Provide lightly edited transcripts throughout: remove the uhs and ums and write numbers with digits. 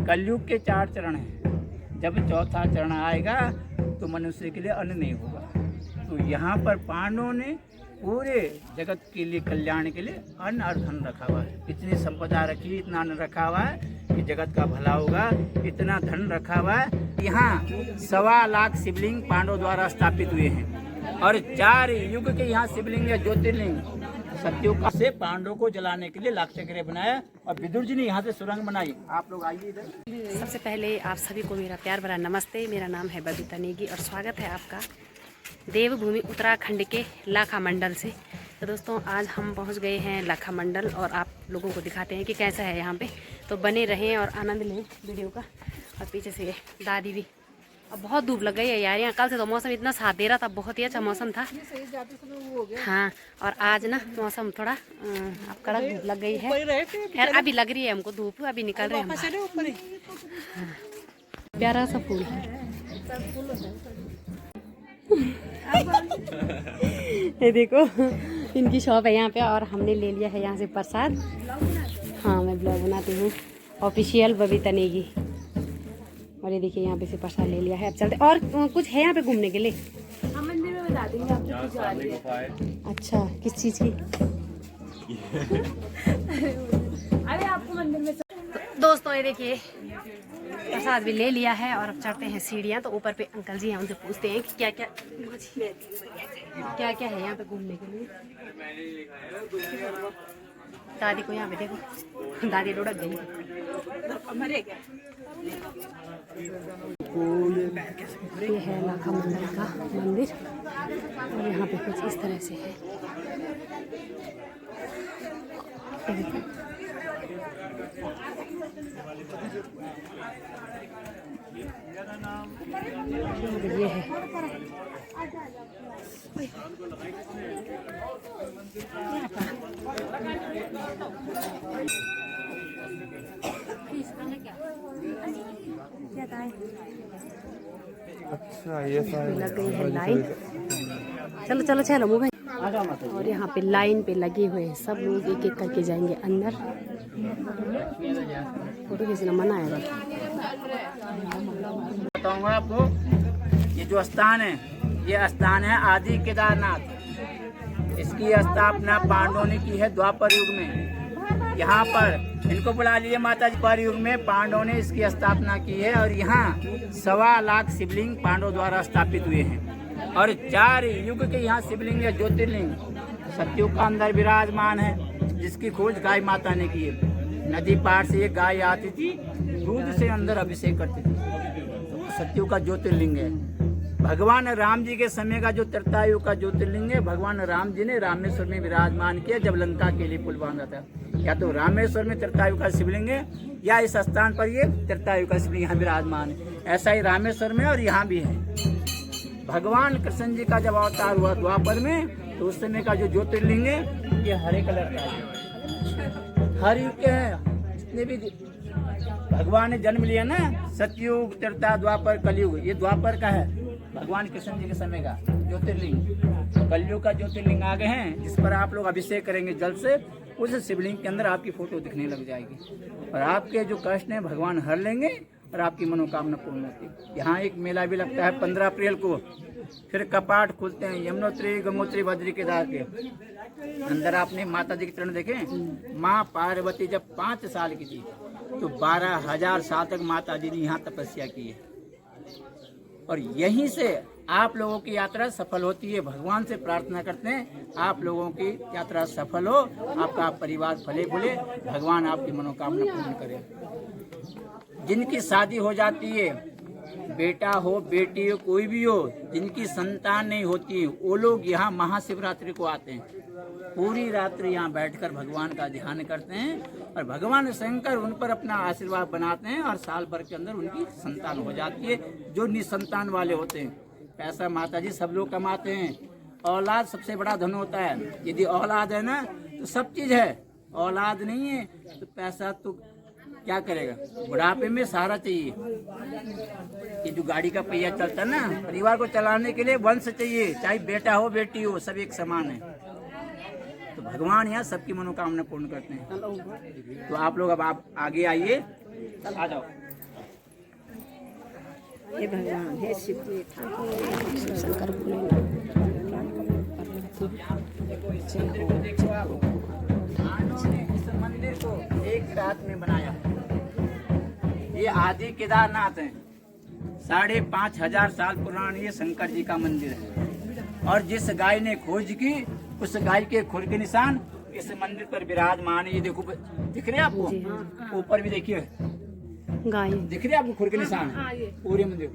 कलयुग के 4 चरण हैं। जब चौथा चरण आएगा तो मनुष्य के लिए अन्न नहीं होगा। तो यहाँ पर पांडवों ने पूरे जगत के लिए कल्याण के लिए अन्न और धन रखा हुआ है। इतनी संपदा रखी, इतना अन्न रखा हुआ है कि जगत का भला होगा। इतना धन रखा हुआ है। यहाँ 1.25 लाख शिवलिंग पांडवों द्वारा स्थापित हुए हैं और 4 युग के यहाँ शिवलिंग है, ज्योतिर्लिंग। सत्युग से पांडवों को जलाने के लिए लाक्षागृह बनाया और विदुर जी ने यहाँ से सुरंग बनाई। आप लोग आइए इधर। सबसे पहले आप सभी को मेरा प्यार भरा नमस्ते। मेरा नाम है बबीता नेगी और स्वागत है आपका देवभूमि उत्तराखंड के लाखा मंडल से। तो दोस्तों आज हम पहुंच गए हैं लाखा मंडल और आप लोगों को दिखाते हैं कि कैसा है यहाँ पे। तो बने रहें और आनंद लें वीडियो का। और पीछे से दादी भी। अब बहुत धूप लग गई है यार, यहाँ कल से तो मौसम इतना साथ दे रहा था, बहुत ही अच्छा मौसम था। हाँ, और आज ना मौसम थोड़ा अब कड़क धूप लग गई है। खैर अभी लग रही है हमको धूप, अभी निकल रहे हैं। प्यारा सा फूल है। ये देखो इनकी शॉप है यहाँ पे और हमने ले लिया है यहाँ से प्रसाद। हाँ मैं ब्लॉग बनाती हूँ ऑफिशियल बबीता नेगी। और ये देखिए यहाँ पे से प्रसाद ले लिया है। अब चलते और कुछ है यहाँ पे घूमने के लिए। हम मंदिर में बता देंगे आपको कुछ आ रही है। अच्छा किस चीज़ की? अरे आपको मंदिर में दोस्तों ये देखिए प्रसाद भी ले लिया है और अब चढ़ते हैं सीढ़ियाँ। तो ऊपर पे अंकल जी हैं, उनसे पूछते हैं कि क्या क्या है यहाँ पे घूमने के लिए। दादी को यहाँ पे देखो, दादी लुढ़क गई। ये है लाखा मंडल का मंदिर और यहाँ पे कुछ इस तरह से है। ये है अच्छा ये लग गई है लाइन। चलो चलो चलो मोबाइल। और यहाँ पे लाइन पे लगे हुए हैं सब लोग, एक एक करके जाएंगे अंदर। फोटो खींचना मना है। बताऊंगा आपको, ये जो स्थान है ये स्थान है आदि केदारनाथ। इसकी स्थापना पांडवों ने की है द्वापर युग में। यहाँ पर इनको बुला लिए माता जी। द्वापर युग में पांडवों ने इसकी स्थापना की है और यहाँ 1.25 लाख शिवलिंग पांडवों द्वारा स्थापित हुए हैं और 4 युग के यहाँ शिवलिंग है, ज्योतिर्लिंग। सत्युग का अंदर विराजमान है जिसकी खोज गाय माता ने की है। नदी पार से ये गाय आती थी, दूध से अंदर अभिषेक करती थी। तो सत्युग का ज्योतिर्लिंग है। भगवान राम जी के समय का जो त्रेतायुग का ज्योतिर्लिंग है, भगवान राम जी ने रामेश्वर में विराजमान किया जब लंका के लिए पुल बांधा था। या तो रामेश्वर में त्रेतायुग का शिवलिंग है या इस स्थान पर ये त्रेतायुग का शिवलिंग यहाँ विराजमान है। ऐसा ही रामेश्वर में और यहाँ भी है। भगवान कृष्ण जी का जब अवतार हुआ द्वापर में, तो उस समय का जो ज्योतिर्लिंग है ये हरे कलर का है। हर युग के हैं जितने भी भगवान ने जन्म लिया ना, सतयुग, त्रेता, द्वापर, कलयुग। ये द्वापर का है, भगवान कृष्ण जी के समय का ज्योतिर्लिंग। कलयुग का ज्योतिर्लिंग आ गए हैं जिस पर आप लोग अभिषेक करेंगे जल से। उस शिवलिंग के अंदर आपकी फोटो दिखने लग जाएगी और आपके जो कष्ट हैं भगवान हर लेंगे और आपकी मनोकामना पूर्ण होती है। यहाँ एक मेला भी लगता है 15 अप्रैल को। फिर कपाट खुलते हैं यमुनोत्री, गंगोत्री, बद्री, केदार के अंदर। आपने माता जी के चरण देखे? माँ पार्वती जब 5 साल की थी तो 12,000 साल तक माता जी ने यहाँ तपस्या की है और यहीं से आप लोगों की यात्रा सफल होती है। भगवान से प्रार्थना करते हैं आप लोगों की यात्रा सफल हो, आपका परिवार फले फूले, भगवान आपकी मनोकामना पूर्ण करे। जिनकी शादी हो जाती है, बेटा हो बेटी हो कोई भी हो, जिनकी संतान नहीं होती, वो लोग यहाँ महाशिवरात्रि को आते हैं। पूरी रात्रि यहाँ बैठकर भगवान का ध्यान करते हैं और भगवान शंकर उन पर अपना आशीर्वाद बनाते हैं और साल भर के अंदर उनकी संतान हो जाती है। जो निसंतान वाले होते हैं, पैसा माता जी सब लोग कमाते हैं, औलाद सबसे बड़ा धन होता है। यदि औलाद है ना तो सब चीज है, औलाद नहीं है तो पैसा तो क्या करेगा। बुढ़ापे में सहारा चाहिए। ये जो गाड़ी का पहिया चलता है ना, परिवार को चलाने के लिए वंश चाहिए, चाहे बेटा हो बेटी हो, सब एक समान है। तो भगवान यहाँ सबकी मनोकामना पूर्ण करते हैं। तो आप लोग अब आप आगे आइए, आ जाओ। हे भगवान, हे शिव जी शंकर पांडवों ने इस मंदिर को एक रात में बनाया। ये आदि केदारनाथ है, 5,500 साल पुराना ये शंकर जी का मंदिर है। और जिस गाय ने खोज की उस गाय के खुर के निशान इस मंदिर पर विराजमान है। ये देखो, दिख रहे हैं आपको? ऊपर भी देखिए, गाय दिख रहे हैं आपको खुर के निशान पूरे मंदिर।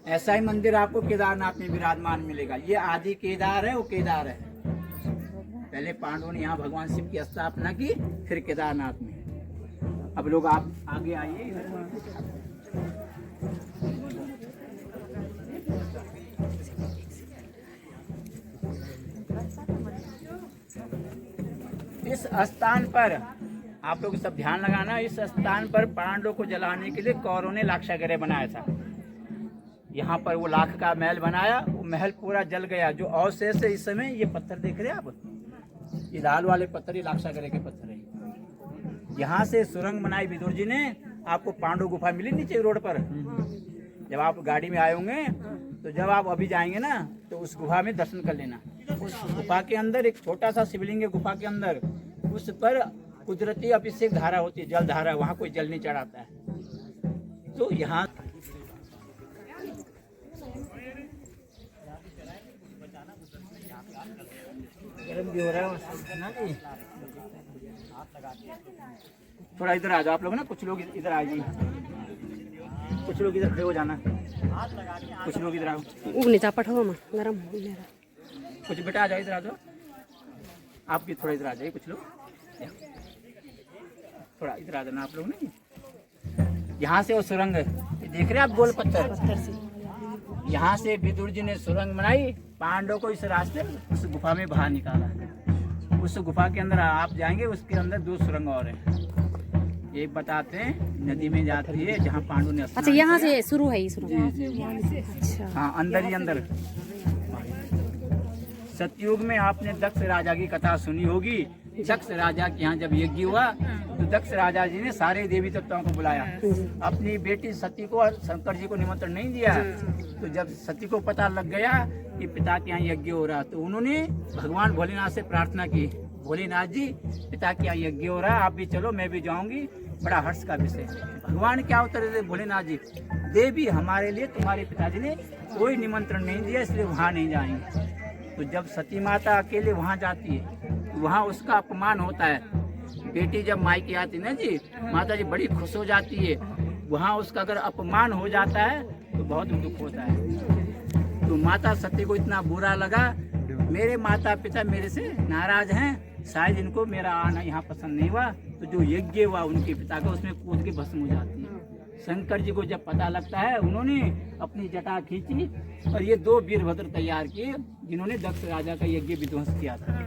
ऐसा ही मंदिर आपको केदारनाथ में विराजमान मिलेगा। ये आदि केदार है, वो केदार है। पहले पांडवों ने यहाँ भगवान शिव की स्थापना की, फिर केदारनाथ में। अब लोग आप आगे आइए। इस स्थान पर आप लोग सब ध्यान लगाना, इस स्थान पर पांडवों को जलाने के लिए कौरवों ने लाक्षागृह बनाया था। यहाँ पर वो लाख का महल बनाया, वो महल पूरा जल गया। जो अवशेष है इस समय, ये पत्थर देख रहे हैं आप, ये लाल वाले पत्थर, ये लाक्षागृह के पत्थर है। यहाँ से सुरंग बनाई विदुर जी ने। आपको पांडव गुफा मिली नीचे रोड पर, जब आप गाड़ी में आए होंगे, तो जब आप अभी जाएंगे ना, तो उस गुफा में दर्शन कर लेना। उस गुफा के अंदर एक छोटा सा शिवलिंग है गुफा के अंदर, उस पर कुदरती अभिषेक धारा होती है, जल धारा। वहाँ कोई जल नहीं चढ़ाता है। तो यहाँ गर्म भी हो रहा है ना जी। थोड़ा इधर आ जाओ आप लोग ना, कुछ लोग इधर आ जाइए, कुछ लोग इधर खड़े हो जाना, कुछ लोग इधर आओ। उगने चापट हो गरम हो मेरा। कुछ बेटा आ जाओ, इधर आ जाओ। आप भी थोड़ा इधर आ जाइए, कुछ लोग थोड़ा इधर आ जाना आप लोग ना। यहाँ से वो सुरंग है, देख रहे हैं आप, गोल पत्थर से यहाँ से विदुर जी ने सुरंग बनाई, पांडवों को इस रास्ते उस गुफा में बाहर निकाला। उस गुफा के अंदर आप जाएंगे, उसके अंदर 2 सुरंग और हैं। एक बताते हैं नदी में जाती है, जहाँ पांडव ने। अच्छा, यहाँ से शुरू है ये सुरंग? जी। अच्छा, हाँ, अंदर ही अंदर। सतयुग में आपने दक्ष राजा की कथा सुनी होगी। दक्ष राजा के यहाँ जब यज्ञ हुआ, तो दक्ष राजा जी ने सारे देवी देवताओं को बुलाया। अपनी बेटी सती को और शंकर जी को निमंत्रण नहीं दिया। तो जब सती को पता लग गया कि पिता के यहाँ यज्ञ हो रहा, तो उन्होंने भगवान भोलेनाथ से प्रार्थना की, भोलेनाथ जी, पिता के यहाँ यज्ञ हो रहा, आप भी चलो, मैं भी जाऊंगी। बड़ा हर्ष का विषय। भगवान क्या उत्तर देते भोलेनाथ जी, देवी हमारे लिए तुम्हारे पिताजी ने कोई निमंत्रण नहीं दिया, इसलिए वहाँ नहीं जाएंगे। तो जब सती माता अकेले वहाँ जाती है, तो वहाँ उसका अपमान होता है। बेटी जब मायके आती ना जी, माता जी बड़ी खुश हो जाती है। वहाँ उसका अगर अपमान हो जाता है तो बहुत दुख होता है। तो माता सती को इतना बुरा लगा, मेरे माता पिता मेरे से नाराज हैं, शायद इनको मेरा आना यहाँ पसंद नहीं हुआ। तो जो यज्ञ हुआ उनके पिता का, उसमें कूद के भस्म हो जाती है। शंकर जी को जब पता लगता है, उन्होंने अपनी जटा खींची और ये 2 वीरभद्र तैयार किए, जिन्होंने दक्ष राजा का यज्ञ विध्वंस किया था।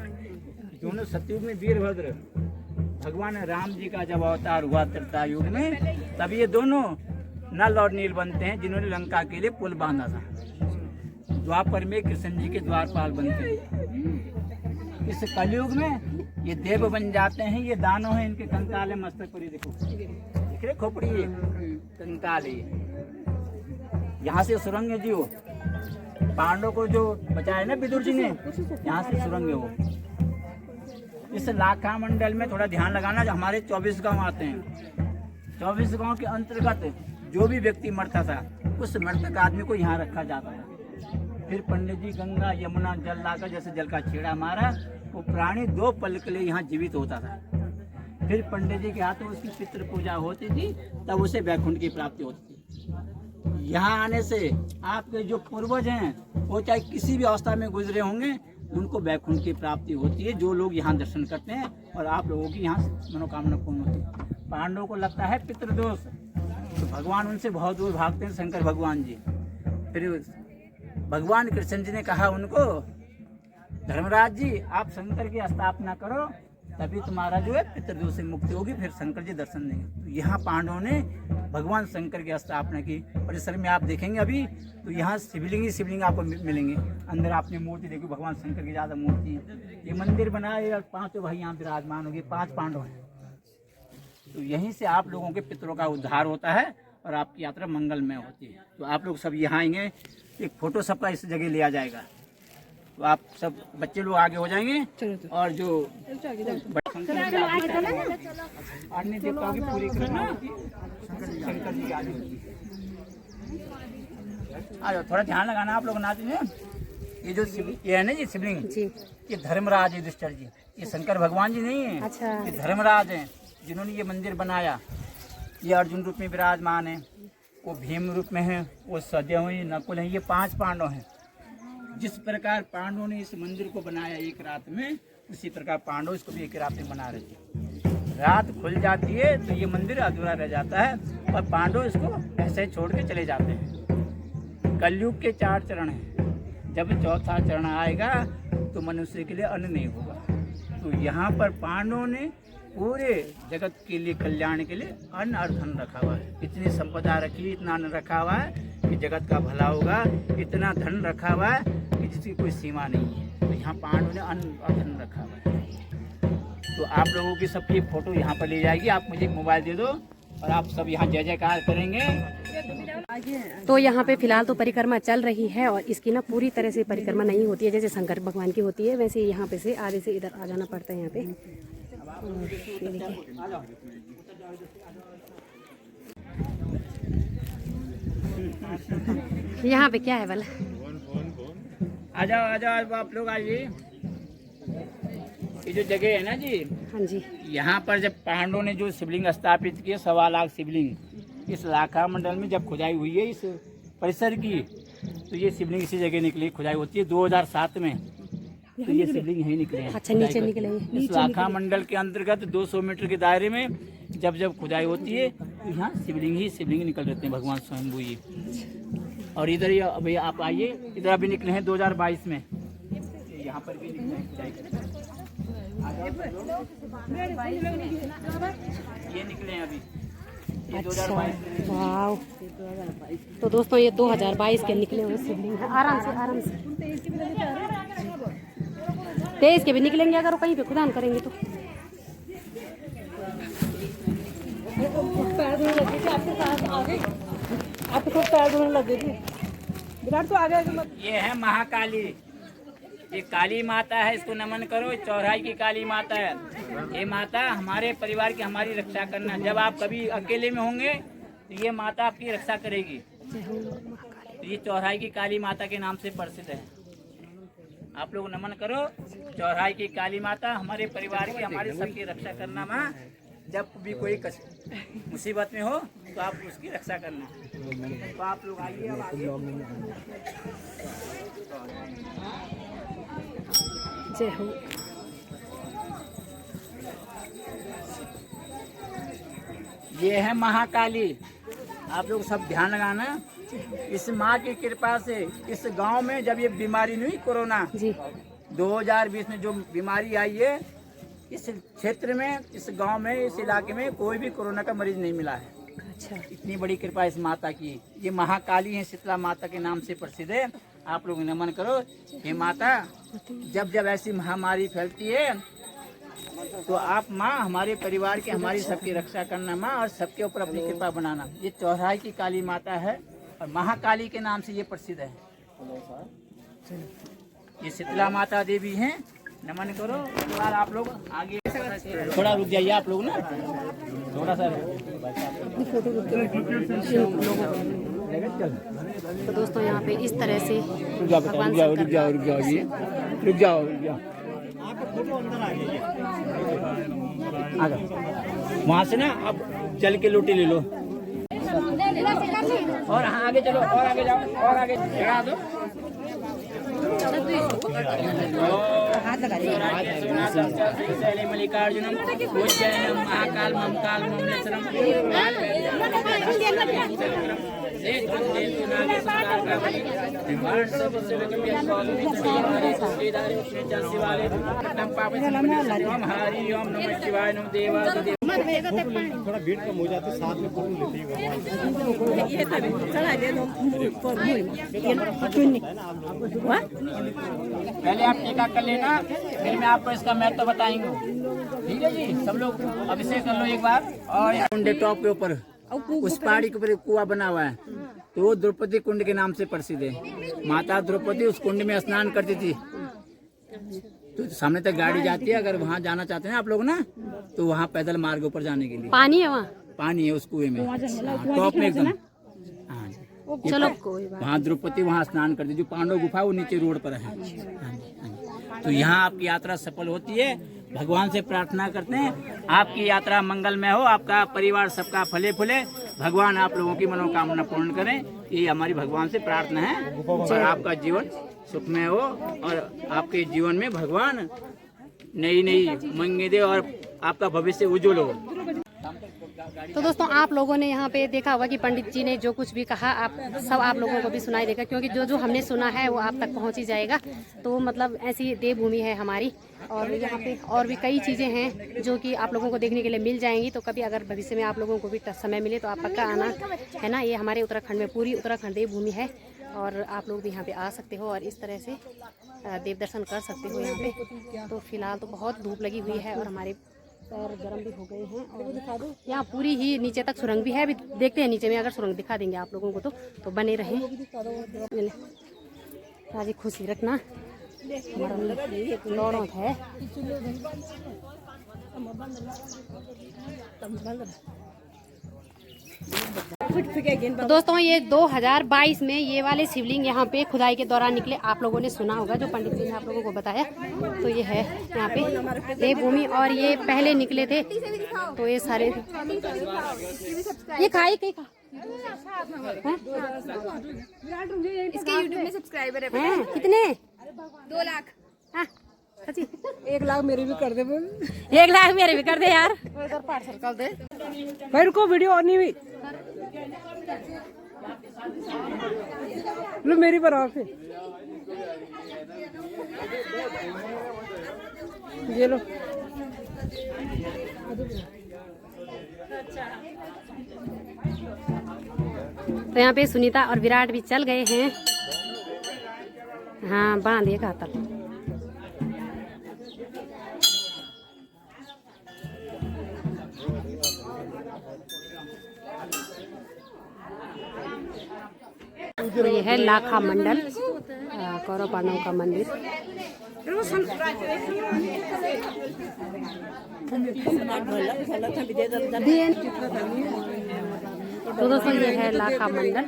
दोनों सतयुग में वीरभद्र, भगवान राम जी का जब अवतार हुआ त्रेता युग में, तब ये दोनों नल और नील बनते हैं, जिन्होंने लंका के लिए पुल बांधा था। द्वापर में कृष्ण जी के द्वारपाल बनते हैं। इस कलयुग में ये देव बन जाते हैं। ये दानव है, इनके कंकाल है मस्तक पर, देखो देख रहे, खोपड़ी है, कंकाल है। यहाँ से सुरंग है जी, वो पांडवों को जो बचाया ना विदुर जी ने, यहाँ से सुरंग है वो। इस लाखा मंडल में थोड़ा ध्यान लगाना, जो हमारे 24 गांव आते हैं, 24 गांव के अंतर्गत जो भी व्यक्ति मरता था, उस मृतक आदमी को यहाँ रखा जाता था। फिर पंडित जी गंगा यमुना जल लाकर, जैसे जल का छेड़ा मारा, वो प्राणी 2 पल के लिए यहाँ जीवित होता था। फिर पंडित जी के हाथों उसकी पितृ पूजा होती थी, तब उसे वैकुंठ की प्राप्ति होती थी। यहाँ आने से आपके जो पूर्वज हैं, वो चाहे किसी भी अवस्था में गुजरे होंगे, उनको वैकुंठ की प्राप्ति होती है। जो लोग यहाँ दर्शन करते हैं, और आप लोगों की यहाँ मनोकामना पूर्ण होती है। पांडवों को लगता है पितृदोष, तो भगवान उनसे बहुत दूर भागते हैं, शंकर भगवान जी। फिर भगवान कृष्ण जी ने कहा उनको, धर्मराज जी आप शंकर की स्थापना करो, तभी तुम्हारा जो है पितृदोष से मुक्ति होगी, फिर शंकर जी दर्शन देंगे। तो यहाँ पांडवों ने भगवान शंकर की स्थापना की। परिसर में आप देखेंगे अभी, तो यहाँ शिवलिंग ही शिवलिंग आपको मिलेंगे। अंदर आपने मूर्ति देखी, भगवान शंकर की ज़्यादा मूर्ति है। ये मंदिर बना है, और 5 भाई यहाँ विराजमान होंगे, 5 पांडव हैं। तो यहीं से आप लोगों के पितरों का उद्धार होता है, और आपकी यात्रा मंगलमय होती है। तो आप लोग सब यहाँ आएंगे, एक फोटो सबका इस जगह लिया जाएगा। तो आप सब बच्चे लोग आगे हो जाएंगे और जो अन्य देवताओं की पूरी करना शंकर जी आगे आ जाओ। थोड़ा ध्यान लगाना आप लोग नाच में। ये जो ये है ना जी शिवलिंग जी, ये धर्मराज युधिष्ठिर जी, ये शंकर भगवान जी नहीं है। अच्छा। ये धर्मराज हैं जिन्होंने ये मंदिर बनाया। ये अर्जुन रूप में विराजमान है, वो भीम रूप में है, वो सदैव हैं, नकुल हैं, ये 5 पांडव हैं। जिस प्रकार पांडवों ने इस मंदिर को बनाया एक रात में, उसी प्रकार पांडव इसको भी एक रात में बना रहे थे। रात खुल जाती है तो ये मंदिर अधूरा रह जाता है और पांडव इसको ऐसे छोड़ के चले जाते हैं। कलयुग के 4 चरण हैं। जब चौथा चरण आएगा तो मनुष्य के लिए अन्न नहीं होगा। तो यहाँ पर पांडवों ने पूरे जगत के लिए, कल्याण के लिए अन्न और धन रखा हुआ है। इतनी संपदा रखी, इतना अन्न रखा हुआ है कि जगत का भला होगा। इतना धन रखा हुआ है कि जिसकी कोई सीमा नहीं है। तो यहाँ पांडवों ने अन्न और धन रखा हुआ है। तो आप लोगों की सबकी फोटो यहाँ पर ले जाएगी। आप मुझे एक मोबाइल दे दो और आप सब यहाँ जय जयकार करेंगे। तो यहाँ पे फिलहाल तो परिक्रमा चल रही है और इसकी ना पूरी तरह से परिक्रमा नहीं होती है जैसे शंकर भगवान की होती है, वैसे यहाँ पे से आधे से इधर आ जाना पड़ता है यहाँ पे। और ये देखिए यहाँ पे क्या है भला। आ जाओ आप लोग आइए। ये जो जगह है ना जी, हाँ जी, यहाँ पर जब पांडवों ने जो शिवलिंग स्थापित किए, 1.25 लाख शिवलिंग इस लाखा मंडल में जब खुदाई हुई है इस परिसर की, तो ये शिवलिंग इसी जगह निकली। खुदाई होती है 2007 में, तो ये शिवलिंग यही निकले हैं। अच्छा, नीचे निकले इस लाखा मंडल के अंतर्गत 200 मीटर के दायरे में जब खुदाई होती है तो यहाँ शिवलिंग निकल रहते हैं, भगवान स्वयंभू जी। और इधर ये अभी आप आइए, इधर अभी निकले हैं 2022 में, यहाँ पर भी निकले हैं। ये निकले हैं अभी, ये 2022 में। वाव। तो दोस्तों ये 2022 के निकले हुए शिवलिंग है। आराम से तेज के भी निकलेंगे अगर वो कहीं पे खुदान करेंगे तो। आपको पैर धोने लगे थे विराट तो आ गया। ये है महाकाली, ये काली माता है, इसको नमन करो। चौराई की काली माता है। ये माता हमारे परिवार की, हमारी रक्षा करना। जब आप कभी अकेले में होंगे तो ये माता आपकी रक्षा करेगी। तो ये चौराई की काली माता के नाम से प्रसिद्ध है। आप लोग नमन करो। चौराई की काली माता हमारे परिवार की, हमारे सबकी रक्षा करना। माँ जब भी कोई मुसीबत में हो तो आप उसकी रक्षा करना। तो आप लोग आइए अब आगे। जय हो। ये है महाकाली। आप लोग सब ध्यान लगाना। इस माँ की कृपा से इस गांव में जब ये बीमारी नहीं, कोरोना जी 2020 में जो बीमारी आई है, इस क्षेत्र में, इस गांव में, इस इलाके में कोई भी कोरोना का मरीज नहीं मिला है। अच्छा, इतनी बड़ी कृपा इस माता की। ये महाकाली है, शीतला माता के नाम से प्रसिद्ध है। आप लोग नमन करो। हे माता, जब जब ऐसी महामारी फैलती है तो आप माँ हमारे परिवार की, हमारी सबकी रक्षा करना माँ, और सबके ऊपर अपनी कृपा बनाना। ये चौराई की काली माता है और महाकाली के नाम से ये प्रसिद्ध है। ये शीतला माता देवी हैं। नमन करो। और आप लोग आगे थोड़ा रुक जाइए, आप लोग ना थोड़ा सा। तो दोस्तों यहाँ पे इस तरह से रुक जाओ। वहाँ से ना अब चल के लोटी ले लो और हाँ आगे चलो, और आगे जाओ, और आगे लगा दो। मल्लिकार्जुनम उज्जैनम महाकाल ममकाल ममलेश्वरम हरि ओम नमः शिवाय नमः देवाय। थोड़ा भीड़ कम हो जाती, साथ में फोटो पहले आप टीका कर लेना, फिर मैं आपको इसका महत्व बताएंगे। ठीक है जी, सब लोग अभिषेक कर लो एक बार। और टॉप के ऊपर उस पहाड़ी के ऊपर एक कुआं बना हुआ है, तो वो द्रौपदी कुंड के नाम से प्रसिद्ध है। माता द्रौपदी उस कुंड में स्नान करती थी। तो सामने तक गाड़ी जाती है, अगर वहाँ जाना चाहते हैं आप लोग ना, तो वहाँ पैदल मार्ग ऊपर जाने के लिए पानी है वहाँ? पानी है उस कुएं में, टॉप में एकदम। हाँ जी, चलो कोई बात। वहाँ द्रौपदी वहाँ स्नान करती, जो पांडव गुफा वो नीचे रोड पर है। हाँ जी, हाँ जी। तो यहाँ आपकी यात्रा सफल होती है। भगवान से प्रार्थना करते हैं आपकी यात्रा मंगलमय हो, आपका परिवार सबका फले फूले, भगवान आप लोगों की मनोकामना पूर्ण करें। ये हमारी भगवान से प्रार्थना है, और आपका जीवन सुखमय हो, और आपके जीवन में भगवान नई नई मंगे दे, और आपका भविष्य उज्जवल हो। तो दोस्तों, आप लोगों ने यहाँ पे देखा होगा कि पंडित जी ने जो कुछ भी कहा, आप लोगों को भी सुनाई देगा, क्योंकि जो हमने सुना है वो आप तक पहुँच ही जाएगा। तो मतलब ऐसी देवभूमि है हमारी, और यहाँ पे और भी कई चीज़ें हैं जो कि आप लोगों को देखने के लिए मिल जाएंगी। तो कभी अगर भविष्य में आप लोगों को भी समय मिले तो आप पक्का आना, है ना। ये हमारे उत्तराखंड में, पूरी उत्तराखंड देवभूमि है, और आप लोग भी यहाँ पे आ सकते हो और इस तरह से देव दर्शन कर सकते हो यहाँ पे। तो फिलहाल तो बहुत धूप लगी हुई है और हमारे पैर गर्म भी हो गए हैं, और यहाँ पूरी ही नीचे तक सुरंग भी है। अभी देखते हैं नीचे में, अगर सुरंग दिखा देंगे आप लोगों को तो बने रहें। राजी खुशी रखना, लौड़ों है। तो दोस्तों, ये 2022 में ये वाले शिवलिंग यहाँ पे खुदाई के दौरान निकले। आप लोगों ने सुना होगा, जो पंडित जी ने आप लोगों को बताया। तो ये है यहाँ पे देवभूमि, और ये पहले निकले थे। तो ये सारे ये खाई कहीं इसके YouTube में सब्सक्राइबर है कितने? 2 लाख। हाँ, सच्ची? 1 लाख मेरे भी कर दे। 1 लाख मेरे भी कर दे यार। इधर पार्सल कर दे भाई, रुको, वीडियो ऑन नहीं हुई। लो मेरी पर ऑफ है, ये लो। तो यहाँ पे सुनीता और विराट भी चल गए हैं। हाँ, बांधिए कातल। तो ये है लाखा मंडल, कौरव पांडव का मंदिर। तो दोस्तों, ये है लाखा मंडल,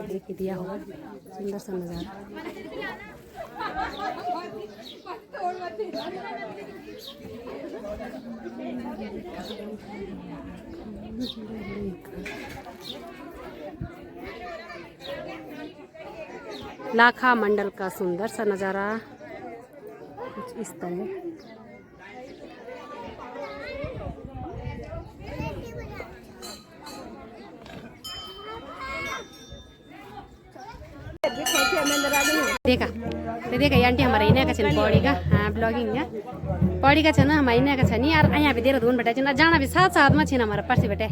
देख के दिया होगा, सुंदर सा नजारा। लाखा मंडल का सुंदर सा नजारा कुछ इस तरह। देखा ये आंटी हमारा इन्हें का चल पौड़ी का, हाँ ब्लॉगिंग है पौड़ी का चना हमारा इन्हें का छनी यार। यहाँ पे देहरादून बैठे जाना भी साथ साथ में छीना हमारा पर्सी बैठे।